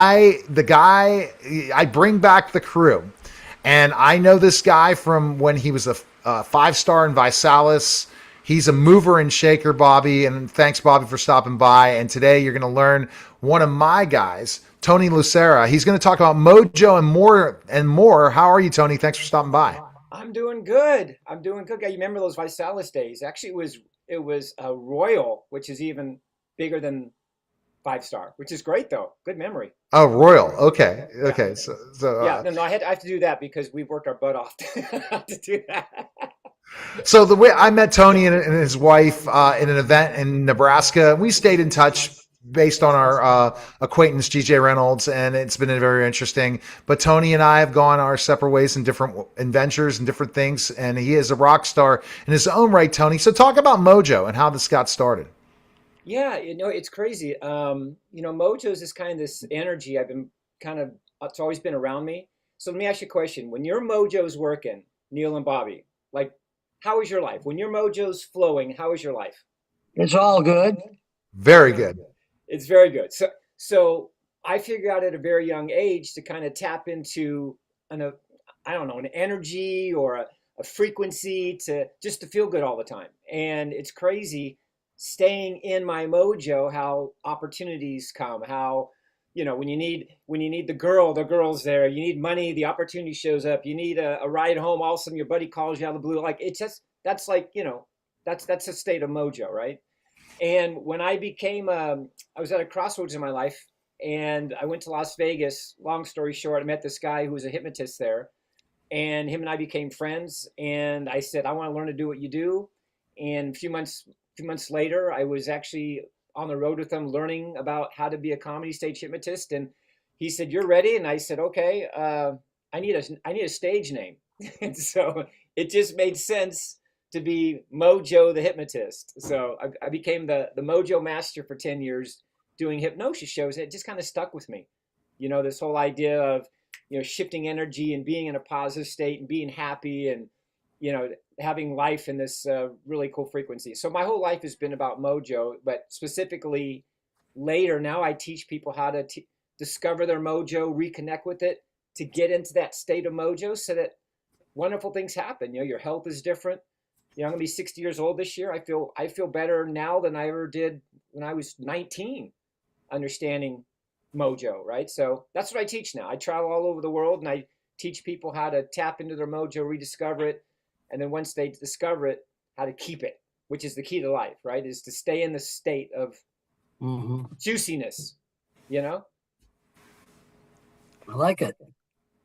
the guy, I bring back the crew. And I know this guy from when he was a 5-star in Visalis. He's a mover and shaker, Bobby. And thanks, Bobby, for stopping by. And today you're going to learn one of my guys, Tony Lucera. He's going to talk about Mojo and more and more. How are you, Tony? Thanks for stopping by. I'm doing good. I'm doing good. You remember those Visalis days? Actually, it was a Royal, which is even bigger than 5 star, which is great though. Good memory. Oh, Royal. Okay. Yeah, Okay. So, yeah. No, no. I have to do that because we worked our butt off to do that. So the way I met Tony and his wife in an event in Nebraska, we stayed in touch based on our acquaintance GJ Reynolds, and it's been very interesting. But Tony and I have gone our separate ways in different adventures and different things, and he is a rock star in his own right, Tony. So talk about Mojo and how this got started. Yeah, it's crazy. Mojo's is kind of this energy I've been kind of, it's always been around me. So let me ask you a question. When your Mojo's working, Neil and Bobby, like, how is your life? When your Mojo's flowing, how is your life? It's all good. Very good. It's very good. So I figured out at a very young age to kind of tap into I don't know, an energy or a frequency to just to feel good all the time. And it's crazy staying in my mojo, how opportunities come, how when you need the girl's there. You need money, the opportunity shows up. You need a ride home, all of a sudden your buddy calls you out of the blue. Like it's just that's like, that's a state of mojo, right? And when I was at a crossroads in my life, and I went to Las Vegas. Long story short, I met this guy who was a hypnotist there, and him and I became friends. And I said, I want to learn to do what you do. And a few months later, I was actually on the road with him, learning about how to be a comedy stage hypnotist. And he said, "You're ready?" And I said, "Okay. I need a stage name." And so it just made sense to be Mojo the hypnotist. So I became the Mojo master for 10 years doing hypnosis shows. It just kind of stuck with me. This whole idea of, shifting energy and being in a positive state and being happy and, you know, having life in this really cool frequency. So my whole life has been about Mojo, but specifically later, now I teach people how to discover their Mojo, reconnect with it, to get into that state of Mojo so that wonderful things happen. Your health is different. I'm gonna be 60 years old this year. I feel better now than I ever did when I was 19, understanding Mojo, right? So that's what I teach now. I travel all over the world and I teach people how to tap into their Mojo, rediscover it, and then once they discover it, how to keep it, which is the key to life, right? Is to stay in the state of Hmm. juiciness, you know? I like it.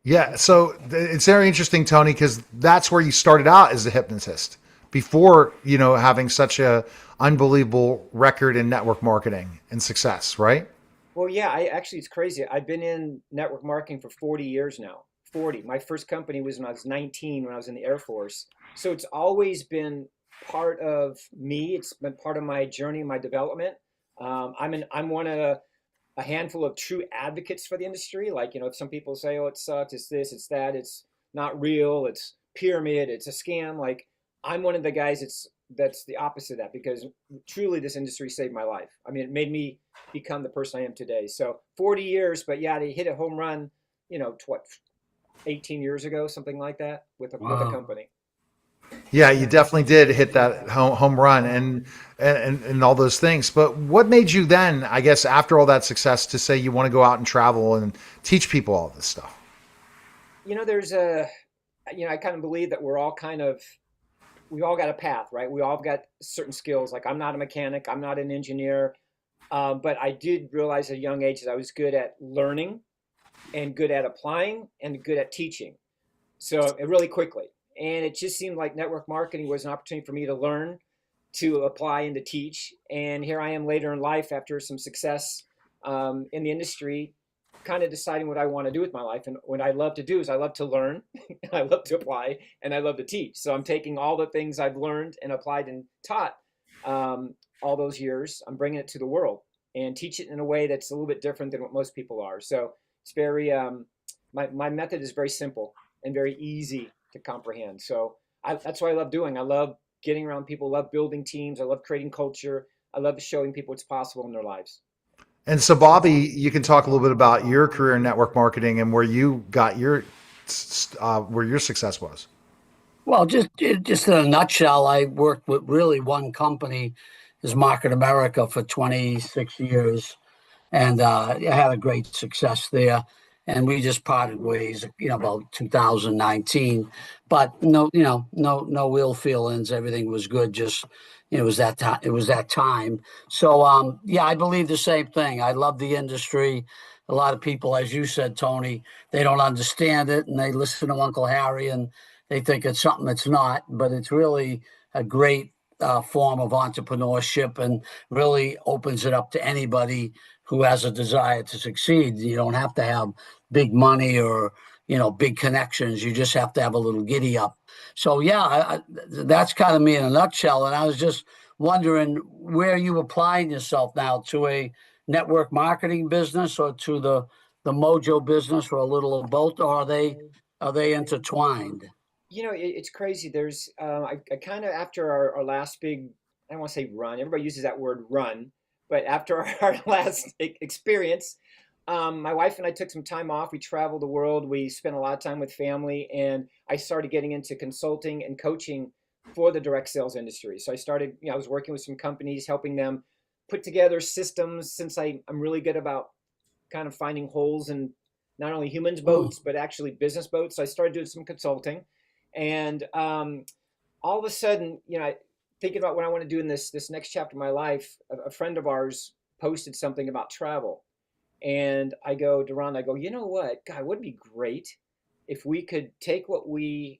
Yeah, so it's very interesting, Tony, because that's where you started out as a hypnotist before, having such a unbelievable record in network marketing and success, right? Well, yeah, it's crazy. I've been in network marketing for 40 years now. 40. My first company was when I was 19, when I was in the Air Force. So it's always been part of me. It's been part of my journey, my development. I'm one of a handful of true advocates for the industry. Like, if some people say, "Oh, it sucks, it's this, it's that, it's not real, it's pyramid, it's a scam," like I'm one of the guys that's the opposite of that, because truly this industry saved my life. I mean, it made me become the person I am today. So 40 years, but yeah, they hit a home run, what, 18 years ago, something like that, with a Wow. company. Yeah, you definitely did hit that home run and all those things. But what made you then, I guess, after all that success, to say you want to go out and travel and teach people all this stuff? There's I kind of believe that we all got a path, right? We all got certain skills. Like I'm not a mechanic, I'm not an engineer, but I did realize at a young age that I was good at learning and good at applying and good at teaching. So really quickly, and it just seemed like network marketing was an opportunity for me to learn, to apply, and to teach. And here I am later in life after some success in the industry, kind of deciding what I want to do with my life. And what I love to do is I love to learn, I love to apply, and I love to teach. So I'm taking all the things I've learned and applied and taught all those years. I'm bringing it to the world and teach it in a way that's a little bit different than what most people are. So it's very my method is very simple and very easy to comprehend. So that's what I love doing. I love getting around people. I love building teams. I love creating culture. I love showing people what's possible in their lives. And so, Bobby, you can talk a little bit about your career in network marketing and where you got where your success was. Well, just in a nutshell, I worked with really one company, is Market America, for 26 years, and I had a great success there. And we just parted ways, about 2019. But no ill feelings. Everything was good. Just it was that time. It was that time. So yeah, I believe the same thing. I love the industry. A lot of people, as you said, Tony, they don't understand it, and they listen to Uncle Harry, and they think it's something it's not. But it's really a great form of entrepreneurship, and really opens it up to anybody who has a desire to succeed. You don't have to have big money or big connections. You just have to have a little giddy up. So yeah, that's kind of me in a nutshell. And I was just wondering where you applying yourself now, to a network marketing business or to the Mojo business, or a little of both, or are they intertwined? It's crazy. There's, I kind of, after our last big, I don't want to say run, everybody uses that word run, but after our last experience, my wife and I took some time off. We traveled the world. We spent a lot of time with family, and I started getting into consulting and coaching for the direct sales industry. So I started, I was working with some companies, helping them put together systems, since I'm really good about kind of finding holes in not only humans' Mm. boats, but actually business boats. So I started doing some consulting. And all of a sudden, thinking about what I want to do in this next chapter of my life, a friend of ours posted something about travel. And I go to Ron, I go, you know what? God, would it be great if we could take what we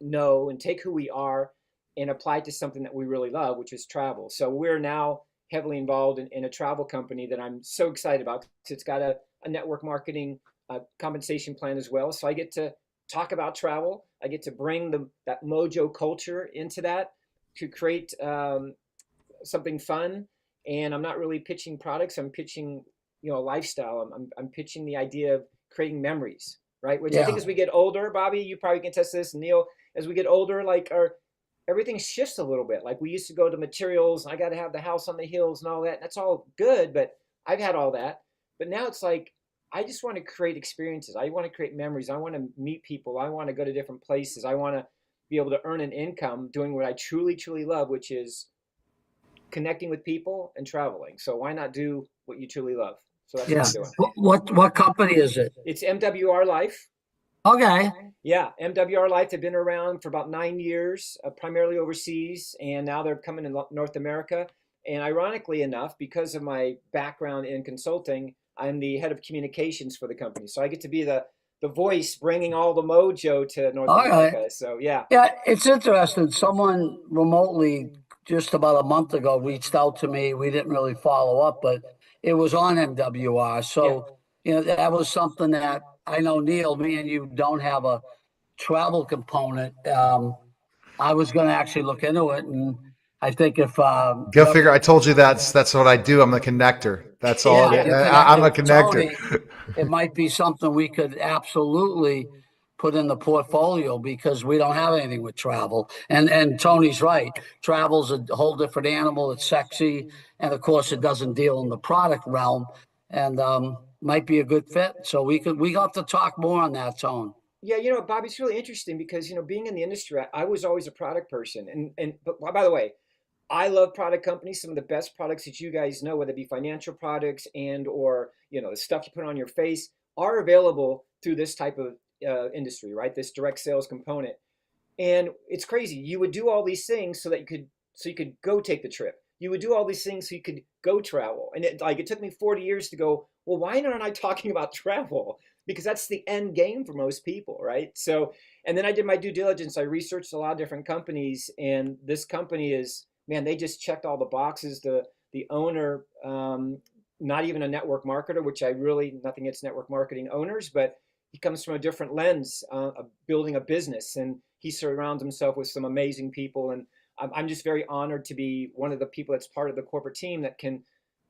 know and take who we are and apply it to something that we really love, which is travel. So we're now heavily involved in a travel company that I'm so excited about. It's got a network marketing compensation plan as well. So I get to talk about travel. I get to bring that Mojo culture into that to create something fun. And I'm not really pitching products. I'm pitching, a lifestyle. I'm pitching the idea of creating memories, right? Which I think Yeah. as we get older, Bobby, you probably can test this, and Neil, as we get older, like our everything shifts a little bit. Like we used to go to materials, I got to have the house on the hills and all that. That's all good, but I've had all that. But now it's like I just want to create experiences. I want to create memories. I want to meet people. I want to go to different places. I want to be able to earn an income doing what I truly, truly love, which is connecting with people and traveling. So why not do what you truly love? So that's what Yeah. I'm doing. What company is it? It's MWR Life. Okay. Yeah, MWR Life. They've been around for about 9 years, primarily overseas, and now they're coming in North America. And ironically enough, because of my background in consulting, I'm the head of communications for the company. So I get to be the voice bringing all the mojo to North All right. America. So yeah, Yeah, it's interesting. Someone remotely just about a month ago reached out to me. We didn't really follow up, but it was on MWR. yeah. So, that was something that I know, Neil, me and you don't have a travel component. I was going to actually look into it. And I think if, Go figure. I told you that's what I do. I'm a connector. That's all. yeah, Yeah. you're I'm connected a with Tony, connector. it might be something we could absolutely put in the portfolio, because we don't have anything with travel. And Tony's right. Travel's a whole different animal. It's sexy, and of course, it doesn't deal in the product realm, and might be a good fit. So we got to talk more on that, Tone. Yeah, Bobby, it's really interesting because, being in the industry, I was always a product person. But by the way, I love product companies. Some of the best products that you guys know, whether it be financial products and or, the stuff you put on your face, are available through this type of industry, right? This direct sales component. And it's crazy. You would do all these things so you could go take the trip. You would do all these things so you could go travel. And it took me 40 years to go, well, why aren't I talking about travel? Because that's the end game for most people, right? So, and then I did my due diligence. I researched a lot of different companies, and this company is, man, they just checked all the boxes. The owner, not even a network marketer, which I really, nothing against network marketing owners, but he comes from a different lens of building a business, and he surrounds himself with some amazing people. And I'm just very honored to be one of the people that's part of the corporate team that can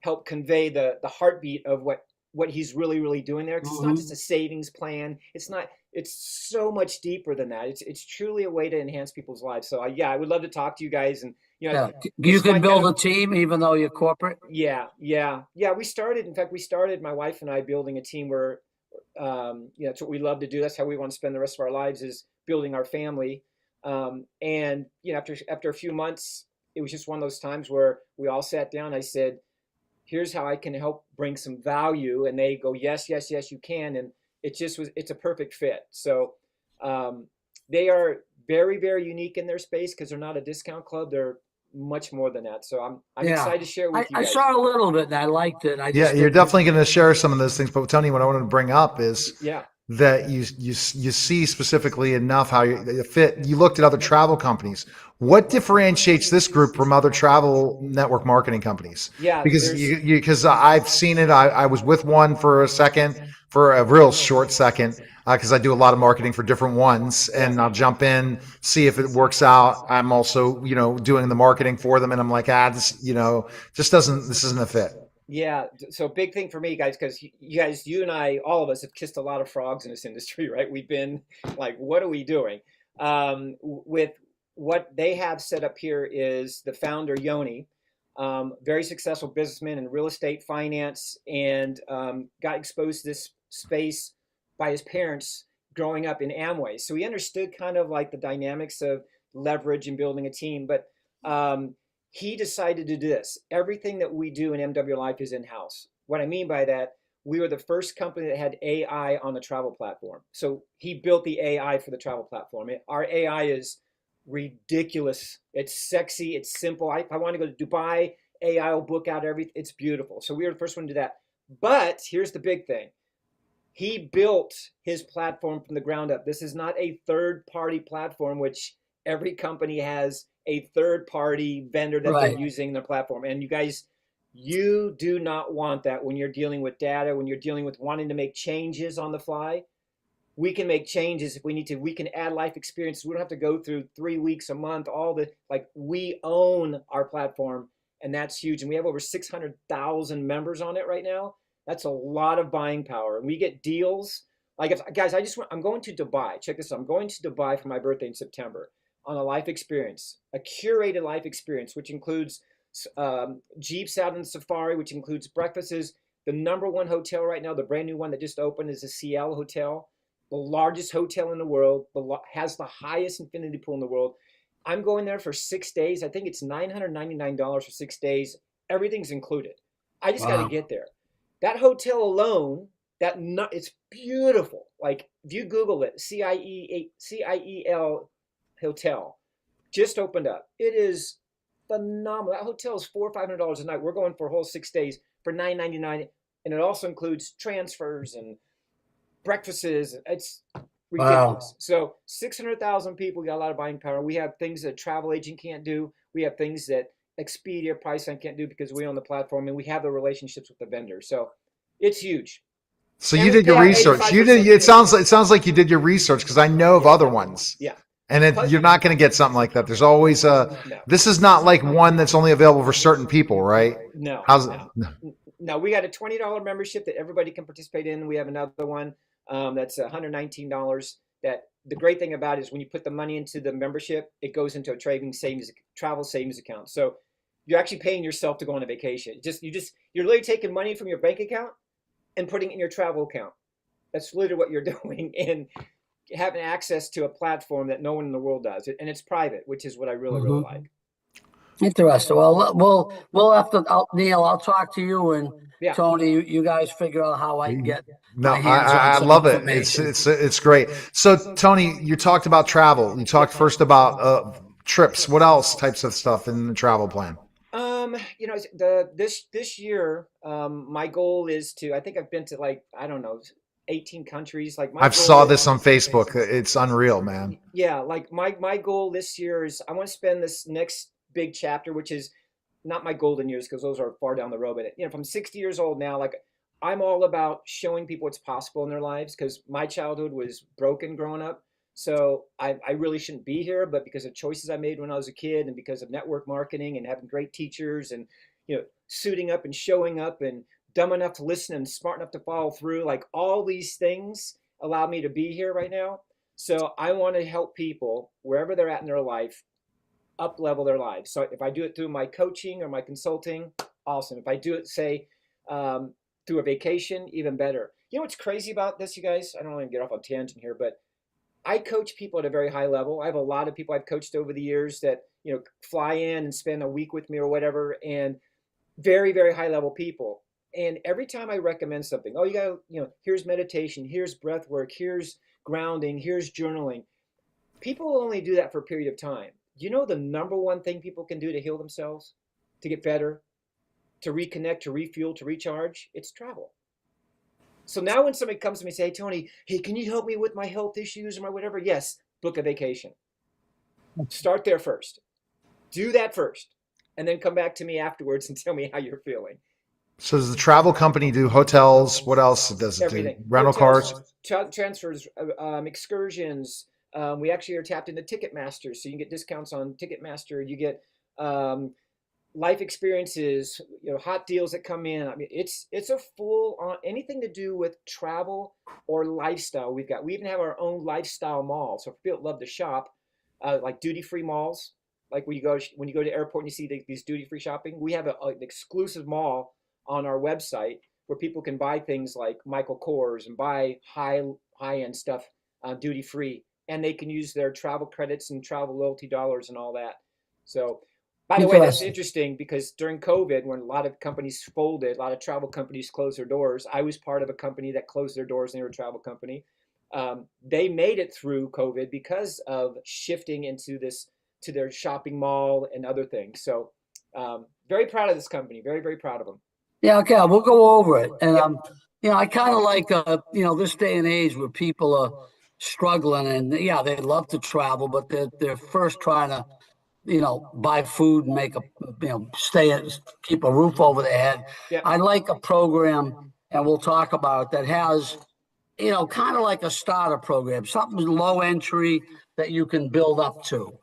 help convey the heartbeat of what he's really, really doing there. 'Cause it's not just a Mhm. savings plan. It's not. It's so much deeper than that. It's truly a way to enhance people's lives. So yeah, I would love to talk to you guys and You know, Yeah. You this is my can build kind a of, team even though you're corporate. yeah. In fact, we started, my wife and I, building a team where, that's what we love to do. That's how we want to spend the rest of our lives, is building our family. And after a few months, it was just one of those times where we all sat down. I said, here's how I can help bring some value. And they go, yes, yes, yes, you can. And it's a perfect fit. So they are very, very unique in their space because they're not a discount club. They're much more than that. So I'm Yeah. excited to share with you I guys. saw a little bit and I liked it. I Yeah, just you're didn't. definitely going to share some of those things. But Tony, what I wanted to bring up is Yeah. that you see specifically enough how you fit. You looked at other travel companies. What differentiates this group from other travel network marketing companies? Yeah. Because because I've seen it. I was with one for a second, for a real short second, because I do a lot of marketing for different ones, and I'll jump in, see if it works out. I'm also doing the marketing for them, and I'm like, this this isn't a fit. Yeah, so big thing for me, guys, because you and I, all of us, have kissed a lot of frogs in this industry, right? We've been like, what are we doing? With what they have set up here is the founder, Yoni, very successful businessman in real estate finance, and got exposed to this space by his parents growing up in Amway. So he understood kind of like the dynamics of leverage and building a team, but he decided to do this. Everything that we do in MW Life is in-house. What I mean by that, we were the first company that had AI on the travel platform. So he built the AI for the travel platform. Our AI is ridiculous. It's sexy. It's simple. If I want to go to Dubai, AI will book out everything. It's beautiful. So we were the first one to do that. But here's the big thing. He built his platform from the ground up. This is not a third-party platform, which every company has a third-party vendor that they're using their platform. And you guys, you do not want that when you're dealing with data, when you're dealing with wanting to make changes on the fly. We can make changes if we need to. We can add life experiences. We don't have to go through 3 weeks, a month, we own our platform, and that's huge. And we have over 600,000 members on it right now. That's a lot of buying power. And we get deals. Guys, I'm going to Dubai. Check this out. I'm going to Dubai for my birthday in September on a life experience, a curated life experience, which includes Jeeps out in the safari, which includes breakfasts. The number one hotel right now, the brand new one that just opened, is the CL Hotel, the largest hotel in the world, has the highest infinity pool in the world. I'm going there for 6 days. I think it's $999 for 6 days. Everything's included. I just got to get there. That hotel alone, it's beautiful. Like, if you Google it, CIEL Hotel just opened up. It is phenomenal. That hotel is $400 or $500 a night. We're going for a whole 6 days for $999, and it also includes transfers and breakfasts. It's ridiculous. Wow. So 600,000 people, got a lot of buying power. We have things that a travel agent can't do. We have things that Expedia, Priceline can't do because we own the platform, and we have the relationships with the vendors. So it's huge. So you did your research. It sounds like you did your research, because I know of other ones. Yeah. And you're not going to get something like that. There's always this is not like one that's only available for certain people, right? No. How's it? No, we got a $20 membership that everybody can participate in. We have another one that's $119. That the great thing about it is when you put the money into the membership, it goes into a travel savings account. So you're actually paying yourself to go on a vacation. You're literally taking money from your bank account and putting it in your travel account. That's literally what you're doing, and having access to a platform that no one in the world does, and it's private, which is what I really like. Interesting. Well, we'll have to, Neil, I'll talk to you, and Tony, you guys figure out how I can get my hands on I some love it. information. It's great. So Tony, you talked about travel. You talked first about trips. What else types of stuff in the travel plan? This year, my goal is to, I think I've been to 18 countries. I saw this on Facebook. It's unreal, man. Yeah. My goal this year is I want to spend this next big chapter, which is not my golden years, because those are far down the road. But if I'm 60 years old now, I'm all about showing people what's possible in their lives, because my childhood was broken growing up. So I really shouldn't be here, but because of choices I made when I was a kid, and because of network marketing and having great teachers, and suiting up and showing up, and dumb enough to listen and smart enough to follow through, all these things allow me to be here right now. So I want to help people wherever they're at in their life up level their lives. So if I do it through my coaching or my consulting, awesome. If I do it, say, through a vacation, even better. You know what's crazy about this, you guys? I don't want to get off on a tangent here, but I coach people at a very high level. I have a lot of people I've coached over the years that, fly in and spend a week with me or whatever, and very, very high level people. And every time I recommend something, oh, you got to, here's meditation, here's breath work, here's grounding, here's journaling. People only do that for a period of time. You know the number one thing people can do to heal themselves, to get better, to reconnect, to refuel, to recharge? It's travel. So now when somebody comes to me and say, hey, Tony, hey, can you help me with my health issues or my whatever? Yes, book a vacation. Start there first. Do that first. And then come back to me afterwards and tell me how you're feeling. So does the travel company do hotels? What else does it Everything. do? Rental Hotels, cars? transfers, excursions. We actually are tapped into Ticketmaster, so you can get discounts on Ticketmaster. You get life experiences, hot deals that come in. I mean, it's a full on anything to do with travel or lifestyle. We even have our own lifestyle mall. So if people love to shop, like duty free malls, like when you go to the airport and you see these duty free shopping, we have an exclusive mall on our website where people can buy things like Michael Kors and buy high end stuff duty free, and they can use their travel credits and travel loyalty dollars and all that. So, by the way, that's interesting because during COVID, when a lot of companies folded, a lot of travel companies closed their doors. I was part of a company that closed their doors and they were a travel company. They made it through COVID because of shifting into this to their shopping mall and other things. So, very proud of this company. Very, very proud of them. Yeah, okay, we'll go over it. And I kind of like this day and age where people are struggling, and they love to travel, but they're first trying to buy food and make keep a roof over their head. Yeah. I like a program, and we'll talk about that has kind of like a starter program, something low entry that you can build up to.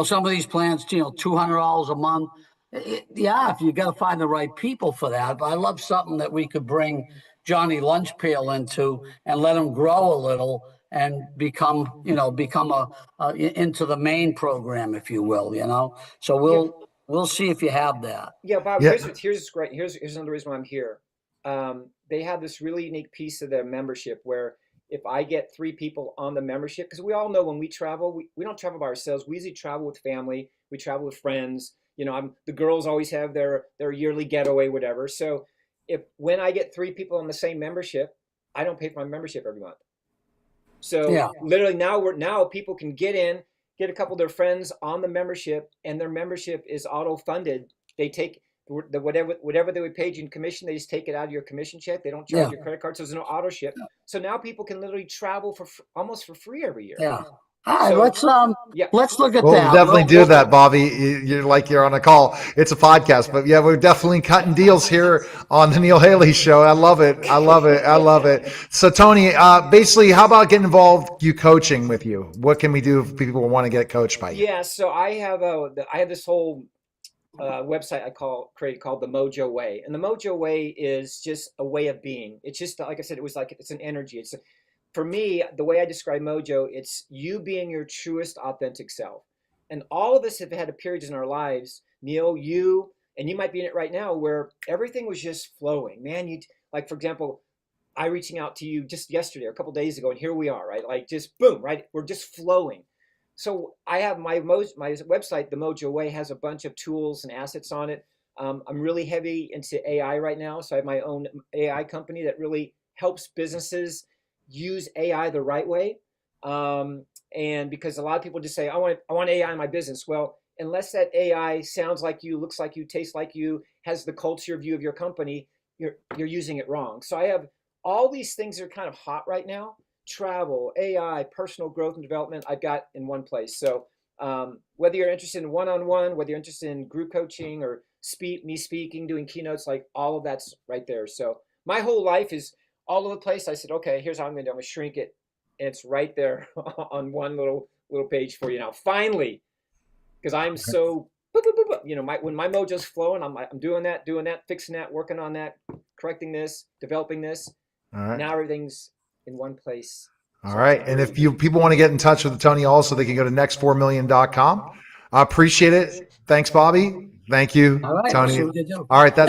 Some of these plans, $200 a month. If you got to find the right people for that. But I love something that we could bring Johnny Lunchpail into and let him grow a little and become into the main program, if you will. So we'll see if you have that. Yeah, Bob. Yeah. Here's great. Here's another reason why I'm here. They have this really unique piece of their membership where if I get 3 people on the membership, because we all know when we travel, we don't travel by ourselves. We usually travel with family. We travel with friends. The girls always have their yearly getaway, whatever. So when I get 3 people on the same membership, I don't pay for my membership every month. So literally now people can get a couple of their friends on the membership, and their membership is auto funded. They take whatever they would pay you in commission, they just take it out of your commission check. They don't charge your credit card, so there's no auto ship. So now people can literally travel for almost for free every year. Yeah. All right, let's look at We'll that. definitely do that, Bobby. You're on a call. It's a podcast, but yeah, we're definitely cutting deals here on the Neil Haley Show. I love it. I love it. I love it. So, Tony, basically, how about getting involved? You coaching with you? What can we do if people want to get coached by you? Yeah, so I have this whole website I created called the Mojo Way, and the Mojo Way is just a way of being. It's just like I said, it's an energy. For me, the way I describe Mojo, it's you being your truest, authentic self. And all of us have had periods in our lives, Neil, you might be in it right now, where everything was just flowing. Man, like, for example, I reaching out to you just yesterday or a couple of days ago, and here we are, right? Like just boom, right? We're just flowing. So I have my website, the Mojo Way, has a bunch of tools and assets on it. I'm really heavy into AI right now. So I have my own AI company that really helps businesses use AI the right way. And because a lot of people just say, I want AI in my business. Well, unless that AI sounds like you, looks like you, tastes like you, has the culture view of your company, you're using it wrong. So I have all these things that are kind of hot right now: travel, AI, personal growth and development. I've got in one place. So whether you're interested in one-on-one, whether you're interested in group coaching or me speaking, doing keynotes, like all of that's right there. So my whole life is all over the place. I said, okay, here's how I'm going to do. I'm going to shrink it, and it's right there on one little page for you now. Finally, because I'm so, when my mojo's flowing, I'm doing that, fixing that, working on that, correcting this, developing this. All right. Now everything's in one place. All right. And if people want to get in touch with Tony also, they can go to next4million.com. I appreciate it. Thanks, Bobby. Thank you, All right, we'll Tony. see what they do. All right, that's